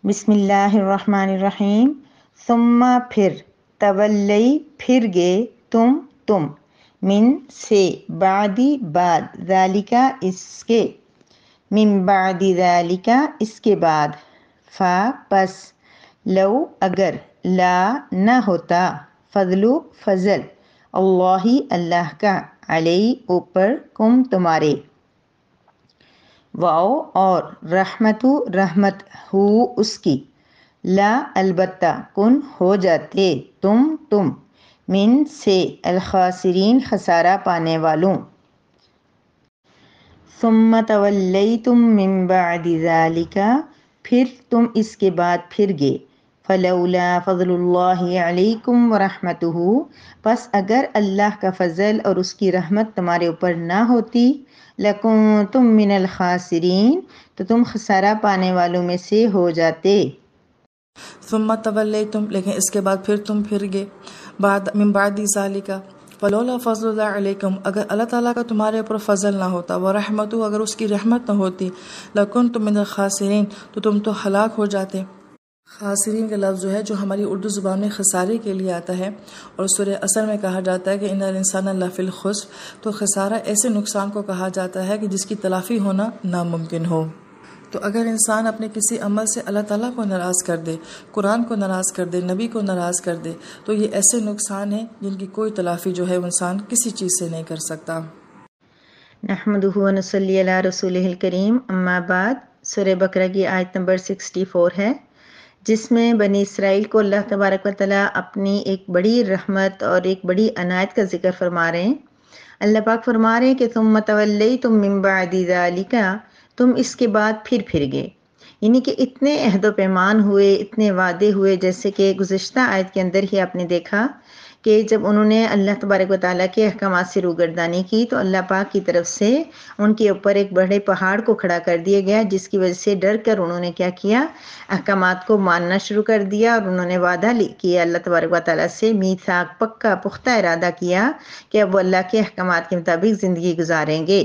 بسم اللہ الرحمن الرحیم۔ ثم پھر، تولی پھر گئے، تم من سے، بعدی بعد، ذالکا اس کے، من بعد ذالکا اس کے بعد، پس، لو اگر، لا نہ ہوتا، فضل اللہ اللہ کا، علیہ اوپر، کم تمہارے، واؤ اور رحمتو رحمت، ہو اس کی، لا البتہ، کن ہو جاتے، تم من سے، الخاسرین خسارہ پانے والوں۔ ثم تولیتم من بعد ذالک، پھر تم اس کے بعد پھر گئے، فلولا فضل اللہ علیکم ورحمتہ، پس اگر اللہ کا فضل اور اس کی رحمت تمہارے اوپر نہ ہوتی، لکنتم من الخاسرین، تو تم خسارہ پانے والوں میں سے ہو جاتے۔ ثم تولیتم، لیکن اس کے بعد پھر تم پھر گئے، من بعد ذالک، فلولا فضل اللہ علیکم، اگر اللہ تعالیٰ کا تمہارے اوپر فضل نہ ہوتا، ورحمتہ، اگر اس کی رحمت نہ ہوتی، لکنتم من الخاسرین، تو تم تو ہلاک ہو جاتے۔ خاسرین کا لفظ جو ہے، جو ہماری اردو زبان میں خسارے کے لیے آتا ہے، اور سورہ اصل میں کہا جاتا ہے کہ ان الانسان لفی الخسر، تو خسارہ ایسے نقصان کو کہا جاتا ہے کہ جس کی تلافی ہونا ناممکن ہو۔ تو اگر انسان اپنے کسی عمل سے اللہ تعالیٰ کو ناراض کر دے، قرآن کو ناراض کر دے، نبی کو ناراض کر دے، تو یہ ایسے نقصان ہیں جن کی کوئی تلافی جو ہے وہ انسان کسی چیز سے نہیں کر سکتا۔ نحمدہ و نصلی علی رسولہ الکریم، اما بعد، سورہ بقرہ کی آیت نمبر 64 ہے، جس میں بنی اسرائیل کو اللہ تبارک و تعالیٰ اپنی ایک بڑی رحمت اور ایک بڑی عنایت کا ذکر فرما رہے ہیں۔ اللہ پاک فرما رہے ہیں کہ ثم تولیتم من بعد ذالک، تم اس کے بعد پھر گئے، یعنی کہ اتنے عہد و پیمان ہوئے، اتنے وعدے ہوئے، جیسے کہ گزشتہ آیت کے اندر ہی آپ نے دیکھا کہ جب انہوں نے اللہ تبارک و تعالیٰ کے احکامات سے روگردانی کی تو اللہ پاک کی طرف سے ان کے اوپر ایک بڑے پہاڑ کو کھڑا کر دیا گیا، جس کی وجہ سے ڈر کر انہوں نے کیا کیا، احکامات کو ماننا شروع کر دیا، اور انہوں نے وعدہ کیا اللہ تبارک و تعالیٰ سے، میثاق، پکا پختہ ارادہ کیا کہ اب وہ اللہ کے احکامات کے مطابق زندگی گزاریں گے۔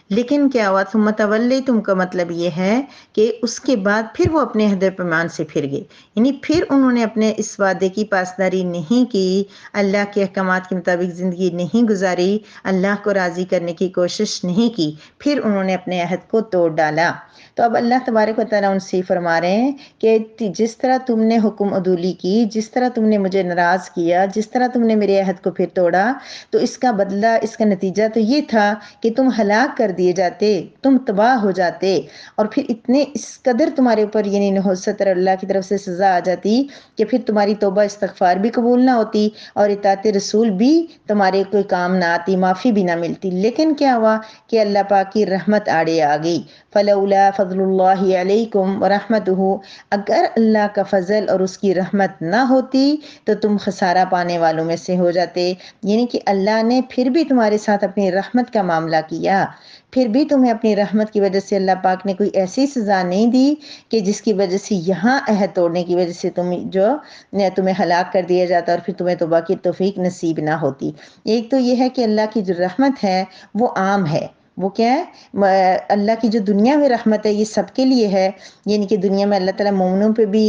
لیکن کیا ہوا، ثم تولیتم کا مطلب یہ ہے کہ اس کے بعد پھر وہ اپنے عہد و پیمان سے پھر گئے، یعنی پھر انہوں نے اپنے اس وعدے کی پاسداری نہیں کی، اللہ کے احکامات کے مطابق زندگی نہیں گزاری، اللہ کو راضی کرنے کی کوشش نہیں کی، پھر انہوں نے اپنے عہد کو توڑ ڈالا۔ تو اب اللہ تبارک و تعالیٰ ان سے فرما رہے ہیں کہ جس طرح تم نے حکم عدولی کی، جس طرح تم نے مجھے ناراض کیا، جس طرح تم نے میرے عہد کو پھر توڑا، تو اس کا بدلہ، اس کا نتیجہ تو یہ تھا کہ تم ہلاک کر دیے جاتے، تم تباہ ہو جاتے، اور پھر اتنے اس قدر تمہارے اوپر یعنی نحوست اللہ کی طرف سے سزا آ جاتی کہ پھر تمہاری توبہ استغفار بھی قبول نہ ہوتی، اور اطاعت رسول بھی تمہارے کوئی کام نہ آتی، معافی بھی نہ ملتی۔ لیکن کیا ہوا کہ اللہ پاک کی رحمت آڑے آ گئی، فلولا فضل اللہ علیکم ورحمتہ، اگر اللہ کا فضل اور اس کی رحمت نہ ہوتی تو تم خسارہ پانے والوں میں سے ہو جاتے، یعنی کہ اللہ نے پھر بھی تمہارے ساتھ اپنی رحمت کا معاملہ کیا، پھر بھی تمہیں اپنی رحمت کی وجہ سے اللہ پاک نے کوئی ایسی سزا نہیں دی کہ جس کی وجہ سے یہاں عہد توڑنے کی وجہ سے تمہیں ہلاک کر دیا جاتا اور پھر تمہیں توبہ کی توفیق نصیب نہ ہوتی۔ ایک تو یہ ہے کہ اللہ کی جو رحمت ہے وہ عام ہے، وہ کیا ہے، اللہ کی جو دنیا میں رحمت ہے یہ سب کے لیے ہے، یعنی کہ دنیا میں اللہ تعالیٰ مومنوں پہ بھی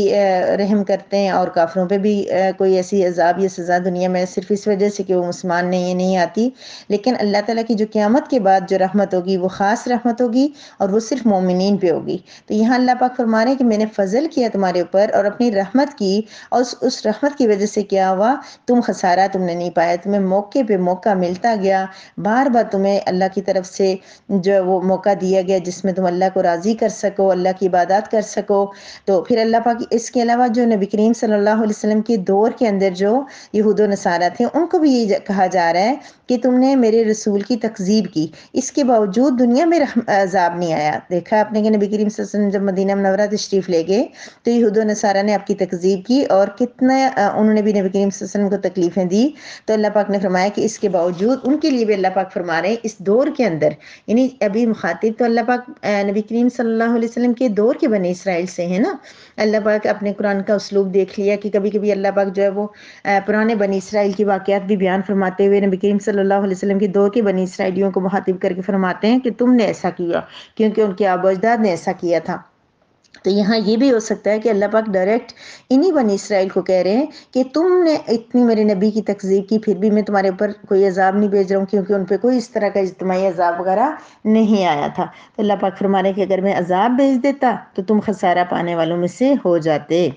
رحم کرتے ہیں اور کافروں پہ بھی کوئی ایسی عذاب یا سزا دنیا میں صرف اس وجہ سے کہ وہ مسلمان نہیں آتی، لیکن اللہ تعالیٰ کی جو قیامت کے بعد جو رحمت ہوگی وہ خاص رحمت ہوگی اور وہ صرف مومنین پہ ہوگی۔ تو یہاں اللہ پاک فرما رہے ہیں کہ میں نے فضل کیا تمہارے اوپر اور اپنی رحمت کی، اور اس رحمت کی وجہ سے کیا ہوا، تم خسارہ تم نے نہیں پایا، تمہیں موقع پہ موقع ملتا گیا، بار بار تمہیں اللہ کی طرف سے جو وہ موقع دیا گیا جس میں تم اللہ کو راضی کر سکو، اللہ کی عبادات کر سکو۔ تو پھر اللہ پاک اس کے علاوہ جو نبی کریم صلی اللہ علیہ وسلم کے دور کے اندر جو یہود و نصارہ تھے، ان کو بھی یہ کہا جا رہا ہے کہ تم نے میرے رسول کی تکذیب کی، اس کے باوجود دنیا میں عذاب نہیں آیا۔ دیکھا آپ نے کہ نبی کریم صلی اللہ علیہ وسلم جب مدینہ منورہ تشریف لے گئے تو یہود و نصارہ نے آپ کی تکذیب کی اور کتنا انہوں نے بھی نبی کریم صلی اللہ علیہ وسلم کو تکلیفیں دی، تو اللہ پاک نے فرمایا کہ اس کے باوجود ان کے لیے بھی اللہ پاک فرما رہے ہیں اس دور کے اندر، یعنی ابھی مخاطب تو اللہ پاک نبی کریم صلی اللہ علیہ وسلم کے دور کے بنی اسرائیل سے ہیں نا۔ اللہ پاک اپنے قرآن کا اسلوب دیکھ لیا کہ کبھی کبھی اللہ پاک جو ہے وہ پرانے بنی اسرائیل کی واقعات بھی بیان فرماتے ہوئے نبی کریم صلی اللہ علیہ وسلم کے دور کے بنی اسرائیلیوں کو مخاطب کر کے فرماتے ہیں کہ تم نے ایسا کیا کیونکہ ان کے آباء و اجداد نے ایسا کیا تھا۔ تو یہاں یہ بھی ہو سکتا ہے کہ اللہ پاک ڈائریکٹ انہی بنی اسرائیل کو کہہ رہے ہیں کہ تم نے اتنی میرے نبی کی تکذیب کی، پھر بھی میں تمہارے اوپر کوئی عذاب نہیں بھیج رہا ہوں، کیونکہ ان پہ کوئی اس طرح کا اجتماعی عذاب وغیرہ نہیں آیا تھا۔ تو اللہ پاک فرما رہے ہیں کہ اگر میں عذاب بھیج دیتا تو تم خسارہ پانے والوں میں سے ہو جاتے۔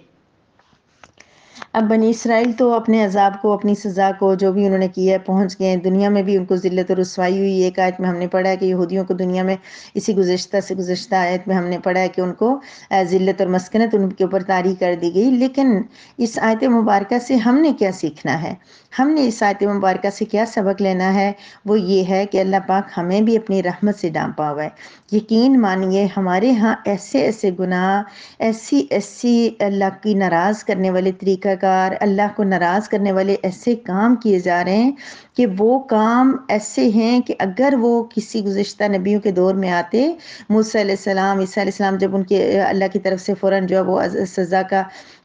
اب بنی اسرائیل تو اپنے عذاب کو، اپنی سزا کو، جو بھی انہوں نے کیا ہے، پہنچ گئے ہیں۔ دنیا میں بھی ان کو ذلت و رسوائی ہوئی۔ ایک آیت میں ہم نے پڑھا ہے کہ یہودیوں کو دنیا میں، اسی گزشتہ آیت میں ہم نے پڑھا ہے کہ ان کو ذلت اور مسکنت ان کے اوپر طاری کر دی گئی۔ لیکن اس آیت مبارکہ سے ہم نے کیا سیکھنا ہے؟ ہم نے اس آیت مبارکہ سے کیا سبق لینا ہے؟ وہ یہ ہے کہ اللہ پاک ہمیں بھی اپنی رحمت سے ڈانپا ہوا ہے۔ یقین مانیے ہمارے ہاں ایسے ایسے گناہ، ایسی اللہ کی ناراض کرنے والے طریقہ کار، اللہ کو ناراض کرنے والے ایسے کام کیے جا رہے ہیں کہ وہ کام ایسے ہیں کہ اگر وہ کسی گزشتہ نبیوں کے دور میں آتے، موسیٰ علیہ السلام، عیسیٰ علیہ السلام، جب ان کے اللہ کی طرف سے فوراً جو ہے وہ سزا کا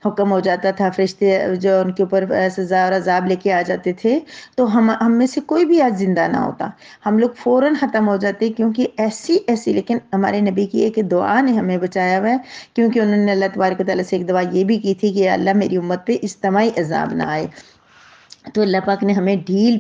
حکم ہو جاتا تھا، فرشتے جو ان کے اوپر سزا اور عذاب لے کے آ جاتے تھے، تو ہم میں سے کوئی بھی آج زندہ نہ ہوتا، ہم لوگ فوراً ختم ہو جاتے، کیونکہ ایسی لیکن ہمارے نبی کی ایک دعا نے ہمیں بچایا ہوا ہے، کیونکہ انہوں نے اللہ تبارک و تعالیٰ سے ایک دعا یہ بھی کی تھی کہ اللہ میری امت پہ اجتماعی عذاب نہ آئے۔ تو اللہ پاک نے ہمیں ڈھیل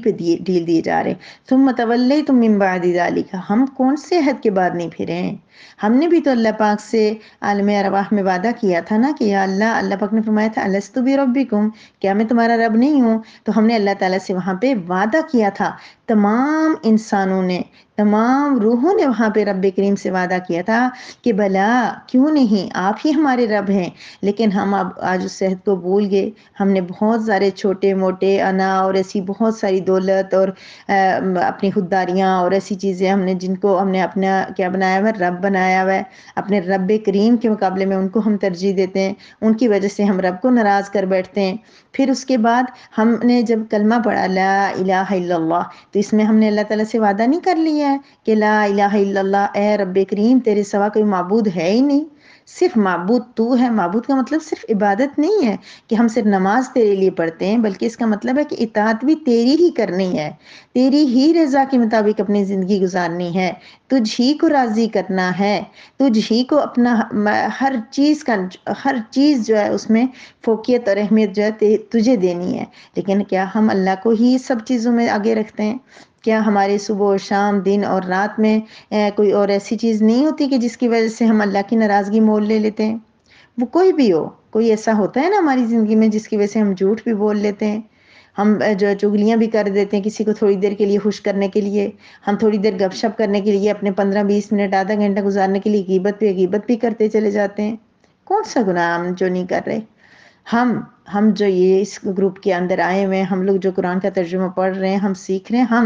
دیے جا رہے ہیں۔ ثم تولیتم من بعد ذلک، ہم کون سے عہد کے بعد نہیں پھرے ہیں؟ ہم نے بھی تو اللہ پاک سے عالم ارواح میں وعدہ کیا تھا نا کہ یا اللہ پاک نے فرمایا تھا الست بربکم، کیا میں تمہارا رب نہیں ہوں؟ تو ہم نے اللہ تعالیٰ سے وہاں پہ وعدہ کیا تھا، تمام انسانوں نے، تمام روحوں نے وہاں پہ رب کریم سے وعدہ کیا تھا کہ بلا کیوں نہیں، آپ ہی ہمارے رب ہیں۔ لیکن ہم اب آج اس عہد کو بھول گئے۔ ہم نے بہت سارے چھوٹے موٹے انا اور ایسی بہت ساری دولت اور اپنی خودداریاں اور ایسی چیزیں ہم نے، جن کو ہم نے اپنا کیا بنایا ہوا ہے، رب بنایا ہوا ہے، اپنے رب کریم کے مقابلے میں ان کو ہم ترجیح دیتے ہیں، ان کی وجہ سے ہم رب کو ناراض کر بیٹھتے ہیں۔ پھر اس کے بعد ہم نے جب کلمہ پڑھا لا الہ الا اللہ، تو اس میں ہم نے اللہ تعالیٰ سے وعدہ نہیں کر لیا ہے کہ لا الہ الا اللہ، اے رب کریم تیرے سوا کوئی معبود ہے ہی نہیں، صرف معبود تو ہے۔ معبود کا مطلب صرف عبادت نہیں ہے کہ ہم صرف نماز تیرے لیے پڑھتے ہیں، بلکہ اس کا مطلب ہے کہ اطاعت بھی تیری ہی کرنی ہے، تیری ہی رضا کے مطابق اپنی زندگی گزارنی ہے، تجھ ہی کو راضی کرنا ہے، تجھ ہی کو اپنا ہر چیز جو ہے اس میں فوقیت اور اہمیت جو ہے تجھے دینی ہے۔ لیکن کیا ہم اللہ کو ہی سب چیزوں میں آگے رکھتے ہیں؟ کیا ہمارے صبح و شام، دن اور رات میں کوئی اور ایسی چیز نہیں ہوتی کہ جس کی وجہ سے ہم اللہ کی ناراضگی مول لے لیتے ہیں؟ وہ کوئی بھی ہو، کوئی ایسا ہوتا ہے نا ہماری زندگی میں جس کی وجہ سے ہم جھوٹ بھی بول لیتے ہیں، ہم جو چغلیاں بھی کر دیتے ہیں کسی کو تھوڑی دیر کے لیے خوش کرنے کے لیے، ہم تھوڑی دیر گپ شپ کرنے کے لیے اپنے 15-20 منٹ، آدھا گھنٹہ گزارنے کے لیے غیبت بھی کرتے چلے جاتے ہیں۔ کون سا گناہ ہم جو نہیں کر رہے؟ ہم جو یہ اس گروپ کے اندر آئے ہوئے ہیں، ہم لوگ جو قرآن کا ترجمہ پڑھ رہے ہیں، ہم سیکھ رہے ہیں،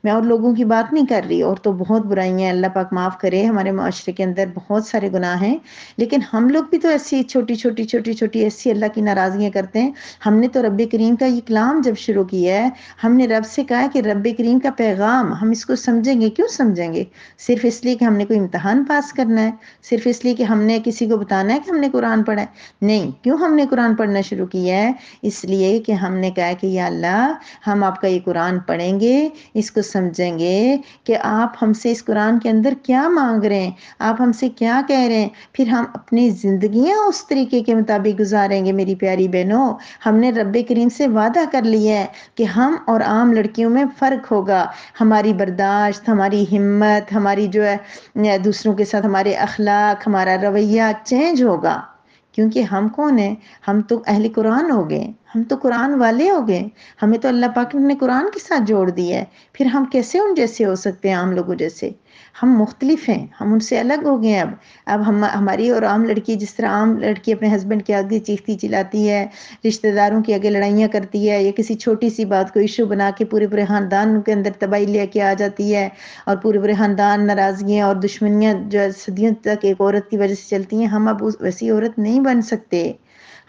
میں اور لوگوں کی بات نہیں کر رہی، اور تو بہت برائیاں ہیں، اللہ پاک معاف کرے، ہمارے معاشرے کے اندر بہت سارے گناہ ہیں، لیکن ہم لوگ بھی تو ایسی چھوٹی ایسی اللہ کی ناراضگیاں کرتے ہیں۔ ہم نے تو رب کریم کا یہ کلام جب شروع کیا ہے، ہم نے رب سے کہا کہ رب کریم کا پیغام ہم اس کو سمجھیں گے، کیوں سمجھیں گے؟ صرف اس لیے کہ ہم نے کوئی امتحان پاس کرنا ہے، صرف اس لیے کہ ہم نے کسی کو بتانا ہے کہ ہم نے قرآن پڑھا ہے؟ نہیں، کیوں ہم نے قرآن پڑھنا شروع کیا ہے؟ اس لیے کہ ہم نے کہا کہ یا اللہ ہم آپ کا یہ قرآن پڑھیں گے، اس کو سمجھیں گے کہ آپ ہم سے اس قرآن کے اندر کیا مانگ رہے ہیں، آپ ہم سے کیا کہہ رہے ہیں، پھر ہم اپنی زندگیاں اس طریقے کے مطابق گزاریں گے۔ میری پیاری بہنوں، ہم نے رب کریم سے وعدہ کر لیا ہے کہ ہم اور عام لڑکیوں میں فرق ہوگا، ہماری برداشت، ہماری ہمت، ہماری جو ہے دوسروں کے ساتھ ہمارے اخلاق، ہمارا رویہ چینج ہوگا، کیونکہ ہم کون ہیں؟ ہم تو اہل قرآن ہو گئے، ہم تو قرآن والے ہو گئے، ہمیں تو اللہ پاک نے قرآن کے ساتھ جوڑ دیا ہے، پھر ہم کیسے ان جیسے ہو سکتے ہیں؟ عام لوگوں جیسے ہم مختلف ہیں، ہم ان سے الگ ہو گئے ہیں۔ اب ہماری اور عام لڑکی، جس طرح عام لڑکی اپنے ہسبینڈ کے آگے چیختی چلاتی ہے، رشتہ داروں کے آگے لڑائیاں کرتی ہے، یا کسی چھوٹی سی بات کو ایشو بنا کے پورے خاندان کے اندر تباہی لے کے آ جاتی ہے، اور پورے خاندان ناراضگیاں اور دشمنیاں جو صدیوں تک ایک عورت کی وجہ سے چلتی ہیں، ہم اب ویسی عورت نہیں بن سکتے۔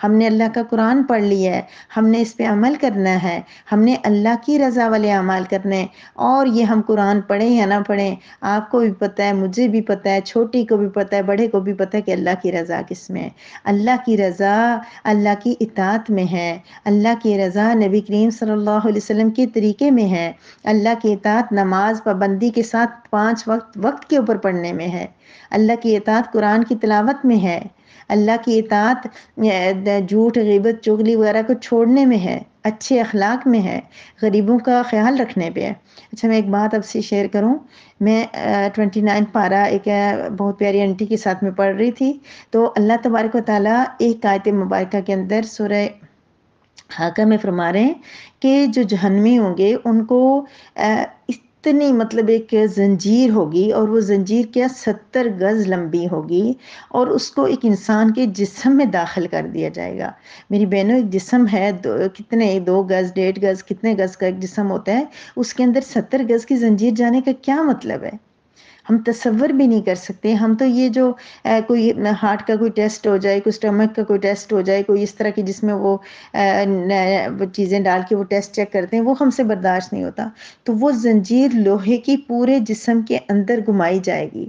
ہم نے اللہ کا قرآن پڑھ لیا ہے، ہم نے اس پہ عمل کرنا ہے، ہم نے اللہ کی رضا والے اعمال کرنے ہیں، اور یہ ہم قرآن پڑھیں یا نہ پڑھیں، آپ کو بھی پتہ ہے، مجھے بھی پتہ ہے، چھوٹی کو بھی پتہ ہے، بڑے کو بھی پتہ ہے کہ اللہ کی رضا کس میں ہے۔ اللہ کی رضا اللہ کی اطاعت میں ہے، اللہ کی رضا نبی کریم صلی اللہ علیہ وسلم کے طریقے میں ہے، اللہ کی اطاعت نماز پابندی کے ساتھ 5 وقت کے اوپر پڑھنے میں ہے، اللہ کی اطاعت قرآن کی تلاوت میں ہے، اللہ کی اطاعت جھوٹ غیبت چغلی وغیرہ کو چھوڑنے میں ہے، اچھے اخلاق میں ہے، غریبوں کا خیال رکھنے پہ ہے۔ اچھا میں ایک بات اب سے شیئر کروں، میں 29 پارہ ایک بہت پیاری آنٹی کے ساتھ میں پڑھ رہی تھی، تو اللہ تبارک و تعالیٰ ایک آیت مبارکہ کے اندر سورہ حاقہ میں فرما رہے ہیں کہ جو جہنمی ہوں گے ان کو اتنی مطلب ایک زنجیر ہوگی، اور وہ زنجیر کیا 70 گز لمبی ہوگی، اور اس کو ایک انسان کے جسم میں داخل کر دیا جائے گا۔ میری بہنوں ایک جسم ہے، کتنے 2 گز 1.5 گز کتنے گز کا ایک جسم ہوتا ہے، اس کے اندر 70 گز کی زنجیر جانے کا کیا مطلب ہے؟ ہم تصور بھی نہیں کر سکتے۔ ہم تو یہ جو کوئی ہارٹ کا کوئی ٹیسٹ ہو جائے، کوئی سٹمک کا کوئی ٹیسٹ ہو جائے، کوئی اس طرح کی جس میں وہ چیزیں ڈال کے وہ ٹیسٹ چیک کرتے ہیں، وہ ہم سے برداشت نہیں ہوتا، تو وہ زنجیر لوہے کی پورے جسم کے اندر گھمائی جائے گی۔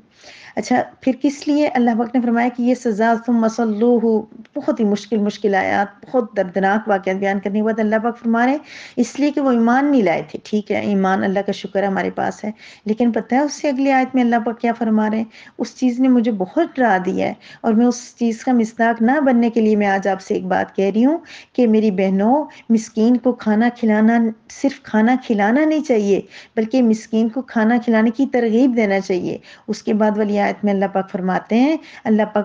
اچھا پھر کس لیے اللہ پاک نے فرمایا کہ یہ سزا ثم صلوہ، بہت ہی مشکل آیات، بہت دردناک واقعات بیان کرنے کے بعد اللہ پاک فرما رہے ہیں اس لیے کہ وہ ایمان نہیں لائے تھے۔ ٹھیک ہے، ایمان اللہ کا شکر ہے ہمارے پاس ہے، لیکن پتہ ہے اس سے اگلی آیت میں اللہ پاک کیا فرما رہے ہیں؟ اس چیز نے مجھے بہت ڈرا دیا ہے، اور میں اس چیز کا مصداق نہ بننے کے لیے میں آج آپ سے ایک بات کہہ رہی ہوں کہ میری بہنوں، مسکین کو کھانا کھلانا، صرف کھانا کھلانا نہیں چاہیے بلکہ مسکین کو کھانا کھلانے کی ترغیب دینا چاہیے۔ اس کے بعد والی آیت میں اللہ پاک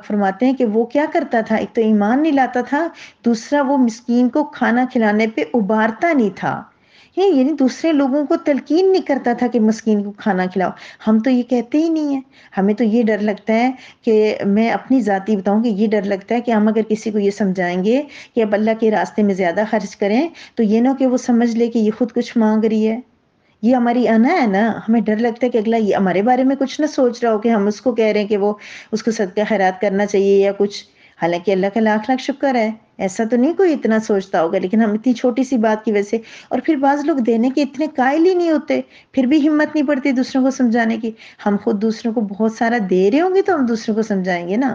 فرماتے ہیں کہ وہ کیا کرتا تھا، ایک تو ایمان نہیں لاتا تھا، دوسرا وہ مسکین کو کھانا کھلانے پہ ابھارتا نہیں تھا، یعنی دوسرے لوگوں کو تلقین نہیں کرتا تھا کہ مسکین کو کھانا کھلاؤ۔ ہم تو یہ کہتے ہی نہیں ہیں، ہمیں تو یہ ڈر لگتا ہے کہ میں اپنی ذاتی بتاؤں کہ یہ ڈر لگتا ہے کہ ہم اگر کسی کو یہ سمجھائیں گے کہ اب اللہ کے راستے میں زیادہ خرچ کریں تو یہ نہ کہ وہ سمجھ لے کہ یہ خود کچھ مانگ رہی ہے۔ یہ ہماری انا ہے نا، ہمیں ڈر لگتا ہے کہ اگلا یہ ہمارے بارے میں کچھ نہ سوچ رہا ہو کہ ہم اس کو کہہ رہے ہیں کہ وہ اس کو صدقہ خیرات کرنا چاہیے یا کچھ، حالانکہ اللہ کا لاکھ لاکھ شکر ہے، ایسا تو نہیں کوئی اتنا سوچتا ہوگا، لیکن ہم اتنی چھوٹی سی بات کی وجہ سے، اور پھر بعض لوگ دینے کے اتنے قائل ہی نہیں ہوتے، پھر بھی ہمت نہیں پڑتی دوسروں کو سمجھانے کی۔ ہم خود دوسروں کو بہت سارا دے رہے ہوں گے تو ہم دوسروں کو سمجھائیں گے نا،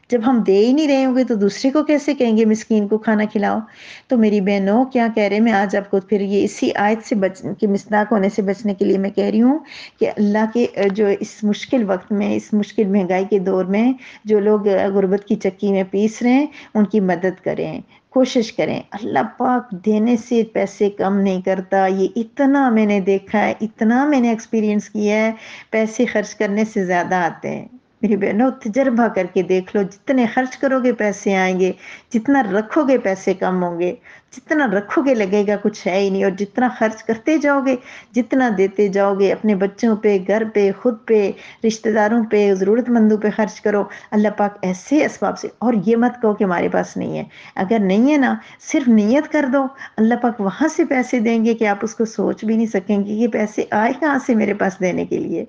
جب ہم دے ہی نہیں رہے ہوں گے تو دوسرے کو کیسے کہیں گے مسکین کو کھانا کھلاؤ؟ تو میری بہنوں کیا کہہ رہے ہیں، میں آج آپ کو پھر یہ اسی آیت سے کے مصداق ہونے سے بچنے کے لیے میں کہہ رہی ہوں کہ اللہ کے جو اس مشکل وقت میں، اس مشکل مہنگائی کے دور میں جو لوگ غربت کی چکی میں پیس رہے ہیں ان کی مدد کریں، کوشش کریں۔ اللہ پاک دینے سے پیسے کم نہیں کرتا، یہ اتنا میں نے دیکھا ہے، اتنا میں نے ایکسپیرینس کیا ہے، پیسے خرچ کرنے سے زیادہ آتے ہیں۔ میری بہنوں تجربہ کر کے دیکھ لو، جتنے خرچ کرو گے پیسے آئیں گے، جتنا رکھو گے پیسے کم ہوں گے، جتنا رکھو گے لگے گا کچھ ہے ہی نہیں، اور جتنا خرچ کرتے جاؤ گے، جتنا دیتے جاؤ گے، اپنے بچوں پہ، گھر پہ، خود پہ، رشتہ داروں پہ، ضرورت مندوں پہ خرچ کرو، اللہ پاک ایسے اسباب سے۔ اور یہ مت کہو کہ ہمارے پاس نہیں ہے، اگر نہیں ہے نا صرف نیت کر دو، اللہ پاک وہاں سے پیسے دیں گے کہ آپ اس کو سوچ بھی نہیں سکیں گے، یہ پیسے آئے کہاں سے میرے پاس دینے کے لیے۔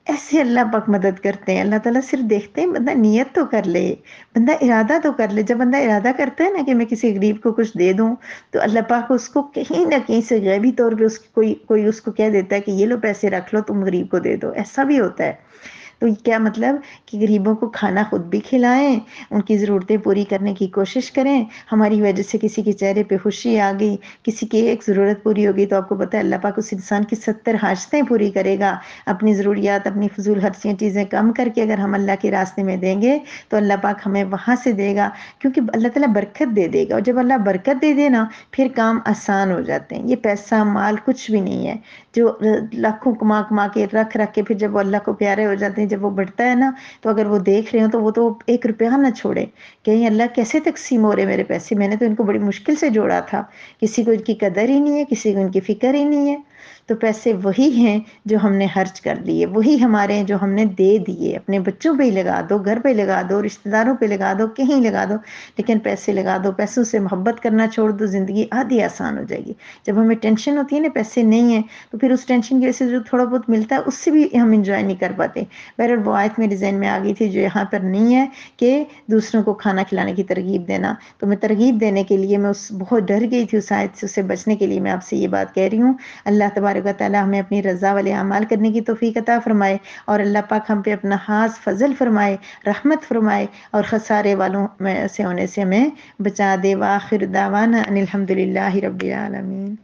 ایسے اللہ پاک مدد کرتے ہیں۔ اللہ تعالیٰ صرف دیکھتے ہیں بندہ نیت تو کر لے، بندہ ارادہ تو کر لے۔ جب بندہ ارادہ کرتا ہے نا کہ میں کسی غریب کو کچھ دے دوں، تو اللہ پاک اس کو کہیں نہ کہیں سے غیبی طور پہ کوئی اس کو کہہ دیتا ہے کہ یہ لو پیسے رکھ لو، تم غریب کو دے دو، ایسا بھی ہوتا ہے۔ تو کیا مطلب کہ غریبوں کو کھانا خود بھی کھلائیں، ان کی ضرورتیں پوری کرنے کی کوشش کریں، ہماری وجہ سے کسی کے چہرے پہ خوشی آ گئی، کسی کی ایک ضرورت پوری ہوگی تو آپ کو پتہ ہے اللہ پاک اس انسان کی 70 حاجتیں پوری کرے گا۔ اپنی ضروریات، اپنی فضول خرچیاں چیزیں کم کر کے اگر ہم اللہ کے راستے میں دیں گے تو اللہ پاک ہمیں وہاں سے دے گا، کیونکہ اللہ تعالیٰ برکت دے دے گا، اور جب اللہ برکت دے دے نا پھر کام آسان ہو جاتے ہیں۔ یہ پیسہ مال کچھ بھی نہیں ہے، جو لاکھوں کما کما کے رکھ کے پھر جب وہ اللہ کو پیارے ہو جاتے ہیں، جب وہ بڑھتا ہے نا تو اگر وہ دیکھ رہے ہوں تو وہ تو 1 روپیہ نہ چھوڑے، کہیں اللہ کیسے تقسیم ہو رہے میرے پیسے، میں نے تو ان کو بڑی مشکل سے جوڑا تھا، کسی کو ان کی قدر ہی نہیں ہے، کسی کو ان کی فکر ہی نہیں ہے۔ تو پیسے وہی ہیں جو ہم نے خرچ کر لیے، وہی ہمارے ہیں جو ہم نے دے دیے، اپنے بچوں پہ ہی لگا دو، گھر پہ لگا دو، رشتہ داروں پہ لگا دو، کہیں لگا دو، لیکن پیسے لگا دو، پیسوں سے محبت کرنا چھوڑ دو، زندگی آدھی آسان ہو جائے گی۔ جب ہمیں ٹینشن ہوتی ہے نا پیسے نہیں ہیں تو پھر اس ٹینشن کی وجہ سے جو تھوڑا بہت ملتا ہے اس سے بھی ہم انجوائے نہیں کر پاتے۔ بہرحال وہ آیت میرے ذہن میں آ گئی تھی جو یہاں پر نہیں ہے کہ دوسروں کو کھانا کھلانے کی ترغیب دینا، تو میں ترغیب دینے کے لیے میں بہت ڈر گئی تھی اس آیت سے، اسے بچنے کے لیے میں آپ سے یہ بات کہہ رہی ہوں۔ اللہ تبارک و تعالی ہمیں اپنی رضا والے اعمال کرنے کی توفیق عطا فرمائے، اور اللہ پاک ہم پہ اپنا خاص فضل فرمائے، رحمت فرمائے، اور خسارے والوں میں سے ہونے سے ہمیں بچا دے۔ وآخر دعوانا ان الحمد للہ رب العالمین۔